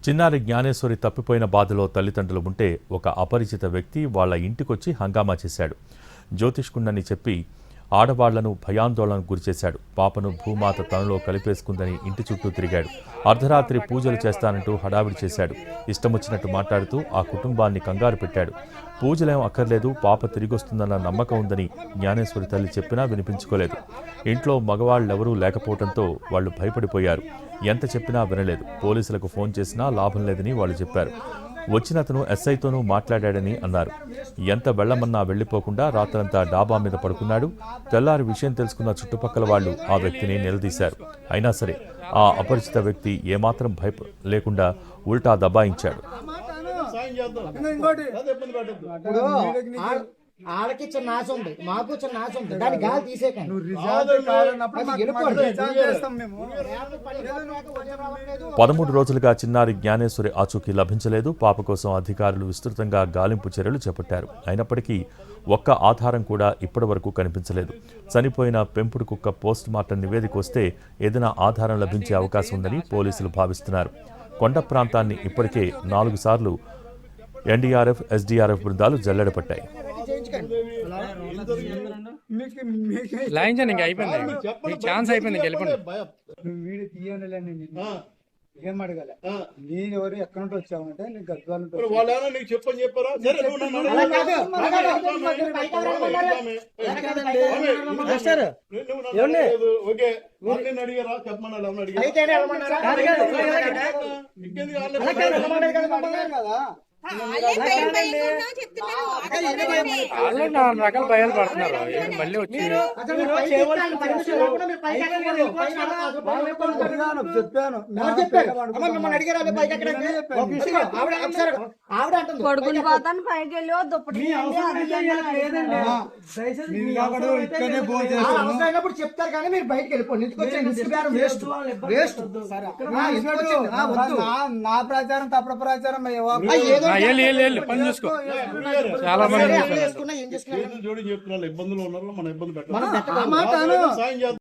చిన్నారి జ్ఞానేశ్వరి తప్పిపోయిన బాధలో తల్లిదండ్రులు ఉంటే ఒక అపరిచిత వ్యక్తి వాళ్ల ఇంటికొచ్చి హంగామా చేశాడు. జ్యోతిష్కుండని చెప్పి ఆడవాళ్లను భయాందోళనకు గురిచేశాడు. పాపను భూమాత తనలో కలిపేసుకుందని ఇంటి చుట్టూ తిరిగాడు. అర్ధరాత్రి పూజలు చేస్తానంటూ హడావిడి చేశాడు. ఇష్టమొచ్చినట్టు మాట్లాడుతూ ఆ కుటుంబాన్ని కంగారు పెట్టాడు. పూజలేం అక్కర్లేదు, పాప తిరిగొస్తుందన్న నమ్మకం ఉందని జ్ఞానేశ్వరి తల్లి చెప్పినా వినిపించుకోలేదు. ఇంట్లో మగవాళ్లెవరూ లేకపోవడంతో వాళ్లు భయపడిపోయారు. ఎంత చెప్పినా వినలేదు. పోలీసులకు ఫోన్ చేసినా లాభం లేదని వాళ్ళు చెప్పారు. వచ్చినతను ఎస్ఐతోనూ మాట్లాడాడని అన్నారు. ఎంత వెళ్లమన్నా వెళ్లిపోకుండా రాత్రంతా డాబా మీద పడుకున్నాడు. తెల్లారి విషయం తెలుసుకున్న చుట్టుపక్కల వాళ్లు ఆ వ్యక్తిని నిలదీశారు. అయినా సరే ఆ అపరిచిత వ్యక్తి ఏమాత్రం లేకుండా ఉల్టా దబాయించాడు. వాళ్ళకి చిన్న ఆశ ఉంది, మాకు చిన్న ఆశ ఉంది. దాని గాలి తీసేకండి. 13 రోజులుగా చిన్నారి జ్ఞానేశ్వరి ఆచూకీ లభించలేదు. పాప కోసం అధికారులు విస్తృతంగా గాలింపు చర్యలు చేపట్టారు. అయినప్పటికీ ఒక్క ఆధారం కూడా ఇప్పటివరకు కనిపించలేదు. చనిపోయిన పెంపుడు కుక్క పోస్ట్ మార్టం నివేదిక వస్తే ఏదైనా ఆధారం లభించే అవకాశం ఉందని పోలీసులు భావిస్తున్నారు. కొండ ప్రాంతాన్ని ఇప్పటికే 4 సార్లు ఎన్డీఆర్ఎఫ్, ఎస్డీఆర్ఎఫ్ బృందాలు జల్లెడపట్టాయి. ఏం అడగాలి, నేను ఎవరు ఎక్కడ నుండి వచ్చామంటే నేను గద్వాల చెప్పని చెప్పారా? అడిగారా చెప్పమన్నా? రకాల భయాలు పడుతున్నారు. మళ్ళీ వచ్చి కొడుకుని పోతాను పైకి వెళ్ళి దుప్పటి చెప్తారు కానీ మీరు బయటకు వెళ్ళిపోండి. నా ప్రచారం తప్పుడు ప్రచారం పని చూసుకో. చాలా మంది జోడి చెప్తున్నారు, ఇబ్బందులు ఉన్నారు, మన ఇబ్బంది పెట్టాలి.